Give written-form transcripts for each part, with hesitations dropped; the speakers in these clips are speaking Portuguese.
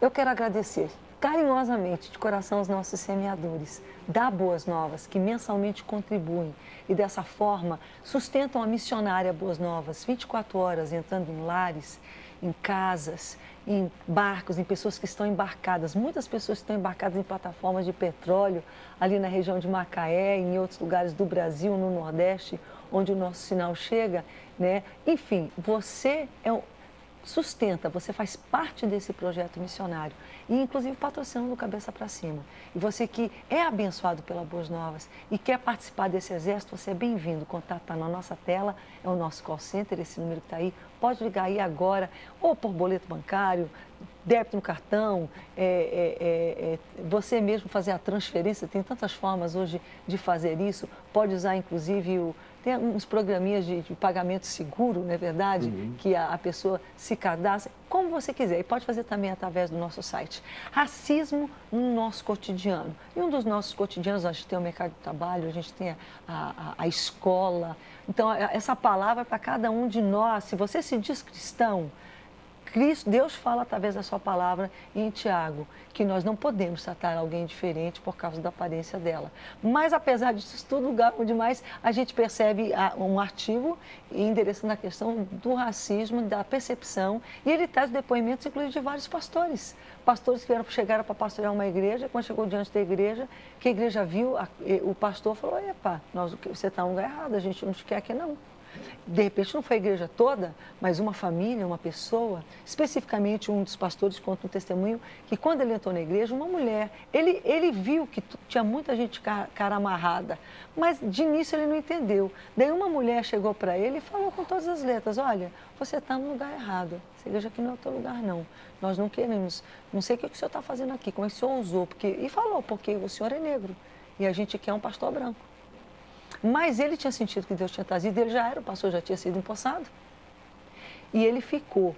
Eu quero agradecer carinhosamente, de coração, aos nossos semeadores da Boas Novas, que mensalmente contribuem e, dessa forma, sustentam a missionária Boas Novas 24 horas, entrando em lares, em casas, em barcos, em pessoas que estão embarcadas. Muitas pessoas estão embarcadas em plataformas de petróleo, ali na região de Macaé, em outros lugares do Brasil, no Nordeste, onde o nosso sinal chega, né? Enfim, você sustenta, você faz parte desse projeto missionário e, inclusive, patrocinando do Cabeça para Cima. E você que é abençoado pela Boas Novas e quer participar desse exército, você é bem-vindo. O contato está na nossa tela, é o nosso call center, esse número que está aí. Pode ligar aí agora, ou por boleto bancário, débito no cartão, você mesmo fazer a transferência. Tem tantas formas hoje de fazer isso. Pode usar, inclusive, tem uns programinhas de pagamento seguro, não é verdade? Que a pessoa se cadastra, como você quiser. E pode fazer também através do nosso site. Racismo no nosso cotidiano. E um dos nossos cotidianos, a gente tem o mercado de trabalho, a gente tem a escola. Então, essa palavra é para cada um de nós. Se você se diz cristão, Deus fala através da sua palavra em Tiago, que nós não podemos tratar alguém diferente por causa da aparência dela. Mas, apesar disso tudo, onde mais a gente percebe um artigo endereçando a questão do racismo, da percepção, e ele traz depoimentos, inclusive, de vários pastores. Pastores que chegaram para pastorear uma igreja, quando chegou diante da igreja, que a igreja viu, o pastor falou: epa, você está no lugar errado, a gente não te quer aqui não. De repente não foi a igreja toda, mas uma família, uma pessoa, especificamente um dos pastores conta um testemunho que quando ele entrou na igreja, uma mulher, ele viu que tinha muita gente cara amarrada, mas de início ele não entendeu. Daí uma mulher chegou para ele e falou com todas as letras: olha, você está no lugar errado, essa igreja aqui não é o teu lugar não, nós não queremos, não sei o que o senhor está fazendo aqui, como é que o senhor ousou, e falou, porque o senhor é negro e a gente quer um pastor branco. Mas ele tinha sentido que Deus tinha trazido, ele já era o pastor, já tinha sido empossado. E ele ficou.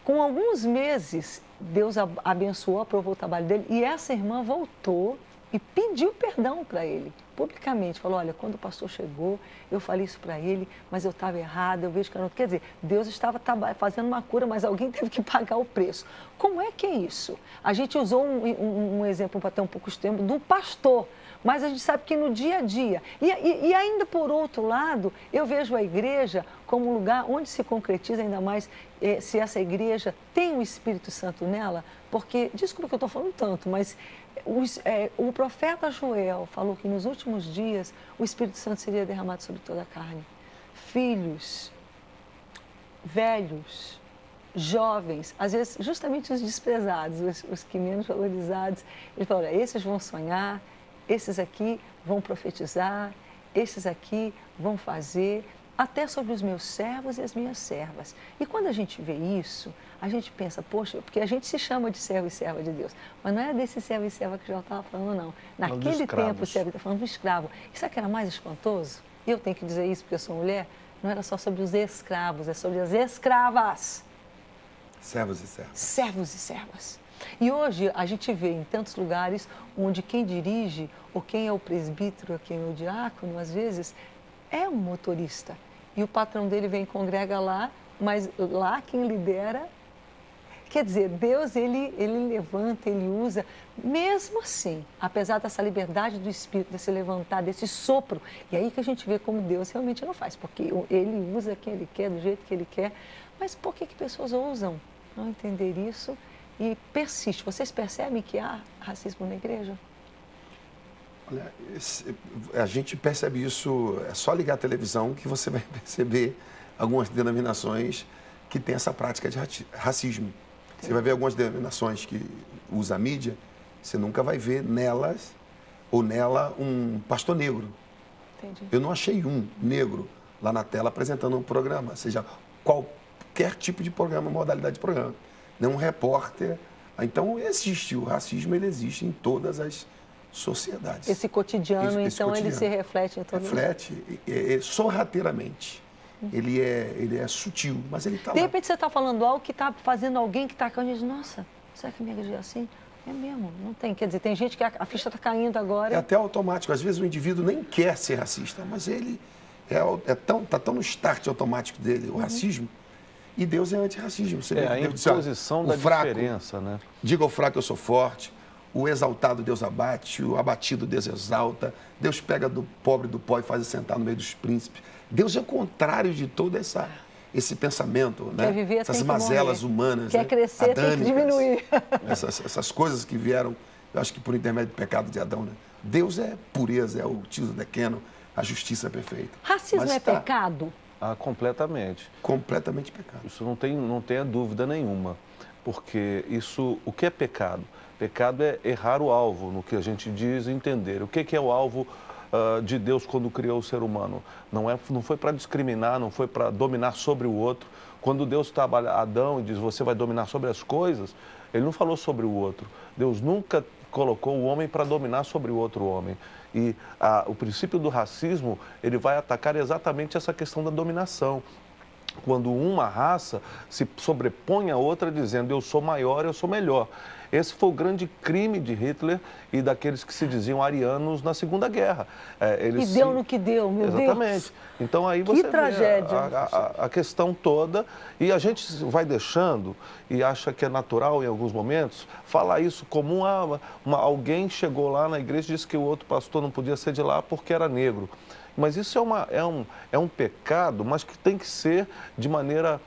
Com alguns meses, Deus abençoou, aprovou o trabalho dele, e essa irmã voltou e pediu perdão para ele, publicamente. Falou: olha, quando o pastor chegou, eu falei isso para ele, mas eu estava errada, eu vejo que eu não... Quer dizer, Deus estava fazendo uma cura, mas alguém teve que pagar o preço. Como é que é isso? A gente usou um exemplo para ter um pouco extremo do pastor, mas a gente sabe que no dia a dia, e ainda por outro lado, eu vejo a igreja como um lugar onde se concretiza ainda mais se essa igreja tem o Espírito Santo nela, porque, desculpa que eu estou falando tanto, mas o profeta Joel falou que nos últimos dias o Espírito Santo seria derramado sobre toda a carne. Filhos, velhos, jovens, às vezes justamente os desprezados, os que menos valorizados. Ele falou: olha, esses vão sonhar, esses aqui vão profetizar, esses aqui vão fazer, até sobre os meus servos e as minhas servas. E quando a gente vê isso, a gente pensa: poxa, porque a gente se chama de servo e serva de Deus, mas não é desse servo e serva que já estava falando, não. Naquele tempo, o servo estava falando do escravo. E sabe o que era mais espantoso? E eu tenho que dizer isso porque eu sou mulher, não era só sobre os escravos, é sobre as escravas. Servos e servas. Servos e servas. E hoje a gente vê em tantos lugares onde quem dirige, ou quem é o presbítero, ou quem é o diácono, às vezes, é um motorista. E o patrão dele vem e congrega lá, mas lá quem lidera... Quer dizer, Deus, ele levanta, ele usa, mesmo assim, apesar dessa liberdade do Espírito, desse levantar, desse sopro, e aí que a gente vê como Deus realmente não faz, porque ele usa quem ele quer, do jeito que ele quer, mas por que pessoas ousam não entender isso e persiste? Vocês percebem que há racismo na igreja? Olha, a gente percebe isso, é só ligar a televisão que você vai perceber algumas denominações que têm essa prática de racismo. Você vai ver algumas denominações que usam a mídia, você nunca vai ver nelas ou nela um pastor negro. Entendi. Eu não achei um negro lá na tela apresentando um programa, seja qualquer tipo de programa, modalidade de programa. Não um repórter. Então, existe o racismo, ele existe em todas as sociedades. Esse cotidiano, esse então, cotidiano. Ele se reflete em todo mundo. Reflete, sorrateiramente. Ele é sutil, mas ele está lá. De repente você está falando algo que está fazendo alguém que está caindo e diz: nossa, será que minha igreja é assim? É mesmo, não tem. Quer dizer, tem gente que a ficha está caindo agora. É até automático. Às vezes o indivíduo nem quer ser racista, mas ele está tão no start automático dele, o racismo, E Deus é antirracismo. Você É vê a que Deus diz, olha, imposição o da fraco, diferença, né? diga ao fraco, eu sou forte. O exaltado Deus abate, o abatido Deus exalta. Deus pega do pobre do pó e faz sentar no meio dos príncipes. Deus é o contrário de todo esse pensamento, né? Quer viver, essas tem que mazelas morrer. humanas, Quer né? crescer, tem que diminuir. Essas coisas que vieram, eu acho que por intermédio do pecado de Adão, né? Deus é pureza, é o tio Dequeno, a justiça perfeita. Racismo é pecado? Ah, completamente. Completamente pecado. Isso não tenha dúvida nenhuma, porque o que é pecado? Pecado é errar o alvo, no que a gente diz entender. O que é o alvo de Deus quando criou o ser humano? Não foi para discriminar, não foi para dominar sobre o outro. Quando Deus trabalha Adão e diz, você vai dominar sobre as coisas, ele não falou sobre o outro. Deus nunca colocou o homem para dominar sobre o outro homem. E o princípio do racismo, ele vai atacar exatamente essa questão da dominação. Quando uma raça se sobrepõe à outra dizendo, eu sou maior, eu sou melhor. Esse foi o grande crime de Hitler e daqueles que se diziam arianos na Segunda Guerra. E deu no que deu, meu Deus. Exatamente. Então aí você vê tragédia. A questão toda, e a gente vai deixando e acha que é natural em alguns momentos falar isso como alguém chegou lá na igreja e disse que o outro pastor não podia ser de lá porque era negro. Mas isso é um pecado, mas que tem que ser de maneira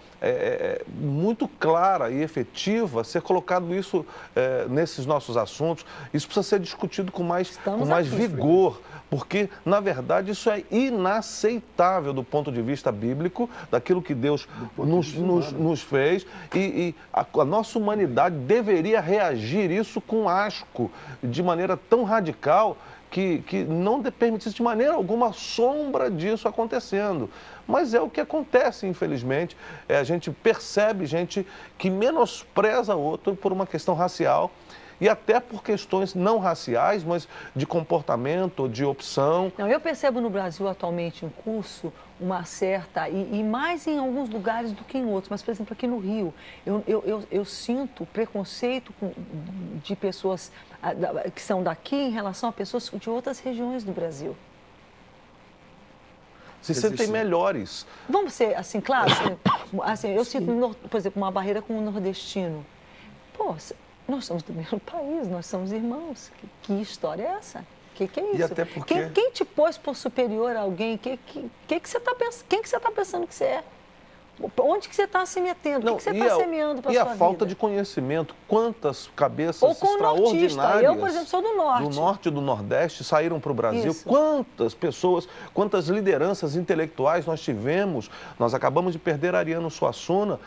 muito clara e efetiva, ser colocado isso nesses nossos assuntos. Isso precisa ser discutido com mais vigor, porque, na verdade, isso é inaceitável do ponto de vista bíblico, daquilo que Deus nos fez, e a nossa humanidade deveria reagir isso com asco, de maneira tão radical, que não permitisse de maneira alguma sombra disso acontecendo. Mas é o que acontece, infelizmente. A gente percebe gente que menospreza outro por uma questão racial e até por questões não raciais, mas de comportamento, de opção. Não, eu percebo no Brasil atualmente em curso uma certa, e mais em alguns lugares do que em outros, mas, por exemplo, aqui no Rio, eu sinto preconceito de pessoas que são daqui em relação a pessoas de outras regiões do Brasil. Se sentem melhores. Vamos ser assim, claro, assim, eu sinto, por exemplo, uma barreira com o nordestino. Pô, nós somos do mesmo país, nós somos irmãos. Que história é essa? Que é isso? E até porque... Quem te pôs por superior a alguém? Quem que você está pensando que você é? Onde que você está se metendo? O que você está semeando para a sua vida? E a falta de conhecimento. Quantas cabeças extraordinárias... Eu, por exemplo, sou do Norte. Do Norte e do Nordeste saíram para o Brasil. Isso. Quantas pessoas, quantas lideranças intelectuais nós tivemos. Nós acabamos de perder Ariano Suassuna,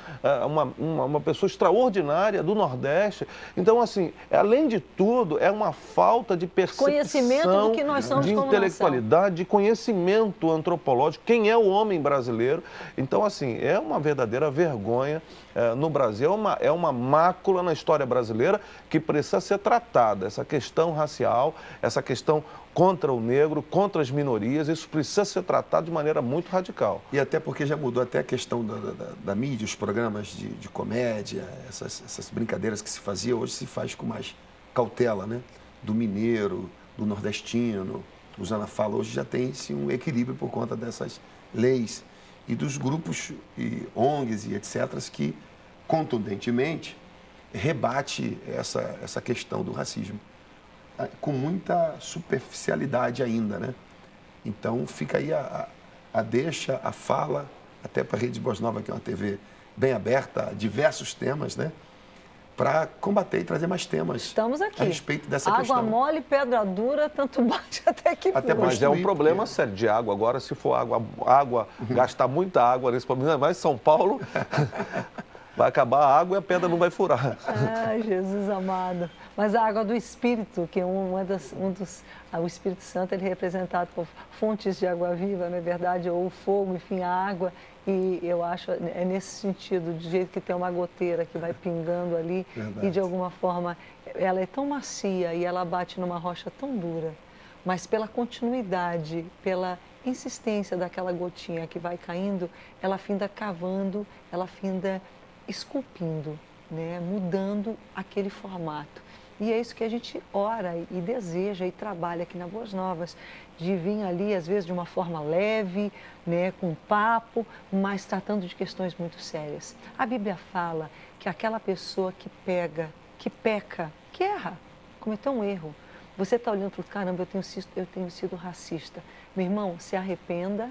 uma pessoa extraordinária do Nordeste. Então, assim, além de tudo, é uma falta de percepção... Conhecimento do que nós somos de como intelectualidade, de conhecimento antropológico. Quem é o homem brasileiro? Então, assim, é uma verdadeira vergonha no Brasil, é uma mácula na história brasileira que precisa ser tratada. Essa questão racial, essa questão contra o negro, contra as minorias, isso precisa ser tratado de maneira muito radical. E até porque já mudou até a questão da mídia, os programas de comédia, essas brincadeiras que se fazia, hoje se faz com mais cautela, né? Do mineiro, do nordestino, usando a fala, hoje já tem-se um equilíbrio por conta dessas leis e dos grupos e ONGs e etc. que contundentemente rebate essa questão do racismo com muita superficialidade ainda, né? Então fica aí a deixa, a fala, até para a Rede Boas Novas, que é uma TV bem aberta a diversos temas, né? Para combater e trazer mais temas. Estamos aqui. A respeito dessa questão. Água mole, pedra dura, tanto bate até que Até pula. Mas é um problema sério de água. Agora, se for gastar muita água nesse problema, mas São Paulo vai acabar a água e a pedra não vai furar. Ai, Jesus amado. Mas a água do Espírito, que é o Espírito Santo, ele é representado por fontes de água viva, não é verdade? Ou o fogo, enfim, a água. E eu acho, é nesse sentido, de jeito que tem uma goteira que vai pingando ali. Verdade. E de alguma forma, ela é tão macia e ela bate numa rocha tão dura. Mas pela continuidade, pela insistência daquela gotinha que vai caindo, ela finda cavando, ela finda esculpindo, né? Mudando aquele formato. E é isso que a gente ora e deseja e trabalha aqui na Boas Novas, de vir ali, às vezes, de uma forma leve, né, com papo, mas tratando de questões muito sérias. A Bíblia fala que aquela pessoa que peca, que erra, cometeu um erro, você está olhando para o caramba, eu tenho sido racista. Meu irmão, se arrependa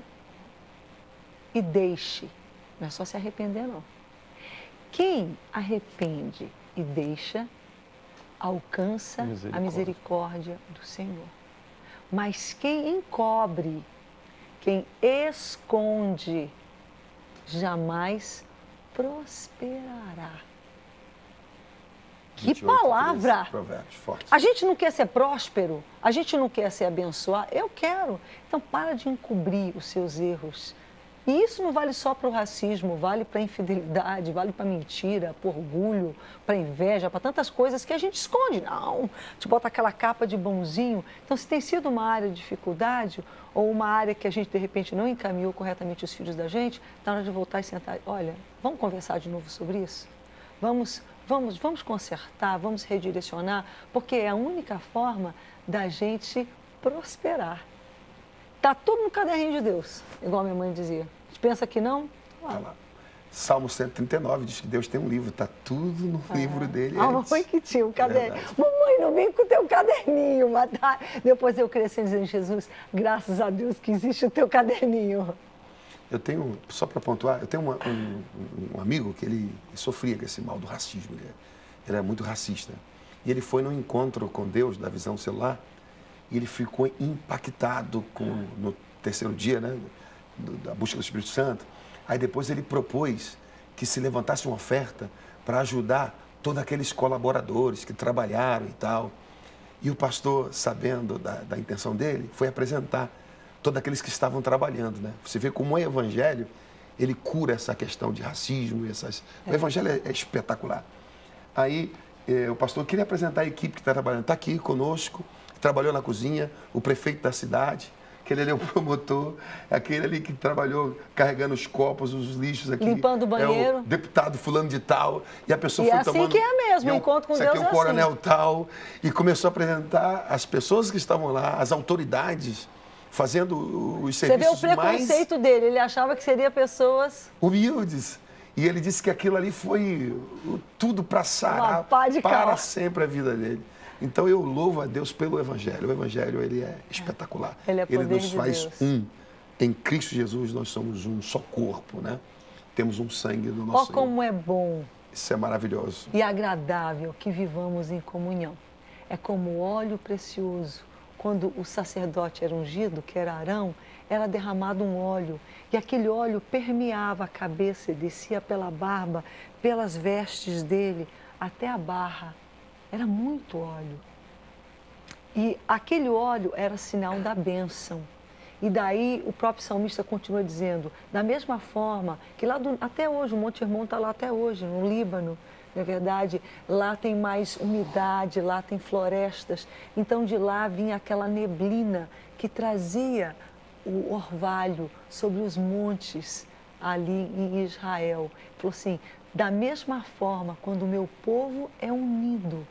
e deixe. Não é só se arrepender, não. Quem arrepende e deixa, alcança a misericórdia do Senhor. Mas quem encobre, quem esconde, jamais prosperará. Que 28, palavra! 13, Provérbios, forte. A gente não quer ser próspero, a gente não quer ser abençoado, eu quero. Então para de encobrir os seus erros. E isso não vale só para o racismo, vale para a infidelidade, vale para a mentira, para o orgulho, para a inveja, para tantas coisas que a gente esconde. Não, te bota aquela capa de bonzinho. Então, se tem sido uma área de dificuldade ou uma área que a gente, de repente, não encaminhou corretamente os filhos da gente, está na hora de voltar e sentar. Olha, vamos conversar de novo sobre isso? Vamos consertar, vamos redirecionar, porque é a única forma da gente prosperar. Está tudo no caderninho de Deus, igual a minha mãe dizia. A gente pensa que não? Tá lá. Salmo 139 diz que Deus tem um livro, está tudo no livro dele. A mamãe que tinha um caderninho. Mamãe, não vem com o teu caderninho, mas tá. Depois eu cresci dizendo, Jesus, graças a Deus que existe o teu caderninho. Eu tenho, só para pontuar, eu tenho um amigo que ele sofria com esse mal do racismo. Ele era muito racista. E ele foi num encontro com Deus, da visão celular, e ele ficou impactado no terceiro dia, né, da busca do Espírito Santo. Aí depois ele propôs que se levantasse uma oferta para ajudar todos aqueles colaboradores que trabalharam e tal. E o pastor, sabendo da intenção dele, foi apresentar todos aqueles que estavam trabalhando, né? Você vê como o evangelho, ele cura essa questão de racismo. O evangelho é espetacular. Aí o pastor queria apresentar a equipe que está trabalhando. Está aqui conosco, que trabalhou na cozinha, o prefeito da cidade, aquele ali é o promotor, aquele ali que trabalhou carregando os copos, os lixos aqui. Limpando o banheiro. É o deputado fulano de tal. E a pessoa e foi é assim tomando... que é mesmo, o encontro com Deus é assim. Isso aqui é o coronel tal. E começou a apresentar as pessoas que estavam lá, as autoridades, fazendo os serviços mais... Você vê o preconceito dele, ele achava que seria pessoas... humildes. E ele disse que aquilo ali foi tudo para sarar para sempre a vida dele. Então eu louvo a Deus pelo Evangelho. O Evangelho, ele é espetacular. Ele é poder ele nos faz de Deus. um. Em Cristo Jesus nós somos um só corpo, né? Temos um sangue do nosso Ó como é bom. Isso é maravilhoso. E agradável que vivamos em comunhão. É como óleo precioso. Quando o sacerdote era ungido, que era Arão, era derramado um óleo. E aquele óleo permeava a cabeça e descia pela barba, pelas vestes dele, até a barra. Era muito óleo. E aquele óleo era sinal da bênção. E daí o próprio salmista continua dizendo, da mesma forma que lá até hoje, o Monte Hermon está lá até hoje, no Líbano, não é verdade? Lá tem mais umidade, lá tem florestas. Então de lá vinha aquela neblina que trazia o orvalho sobre os montes ali em Israel. Ele falou assim, da mesma forma, quando o meu povo é unido,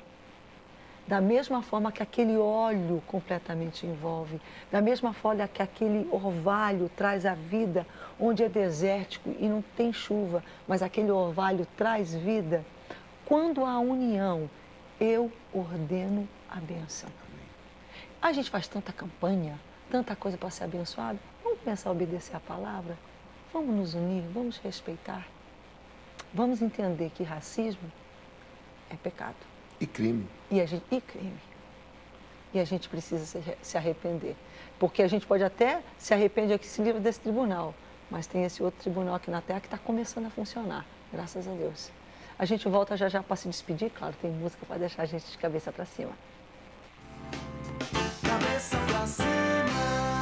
da mesma forma que aquele óleo completamente envolve, da mesma forma que aquele orvalho traz a vida onde é desértico e não tem chuva, mas aquele orvalho traz vida, quando há união, eu ordeno a bênção. A gente faz tanta campanha, tanta coisa para ser abençoado, vamos começar a obedecer a palavra? Vamos nos unir, vamos respeitar, vamos entender que racismo é pecado. E crime. E crime. E a gente precisa se arrepender. Porque a gente pode até se arrepender aqui, se livra desse tribunal, mas tem esse outro tribunal aqui na Terra que está começando a funcionar, graças a Deus. A gente volta já para se despedir, claro, tem música para deixar a gente de cabeça para cima. Cabeça pra cima.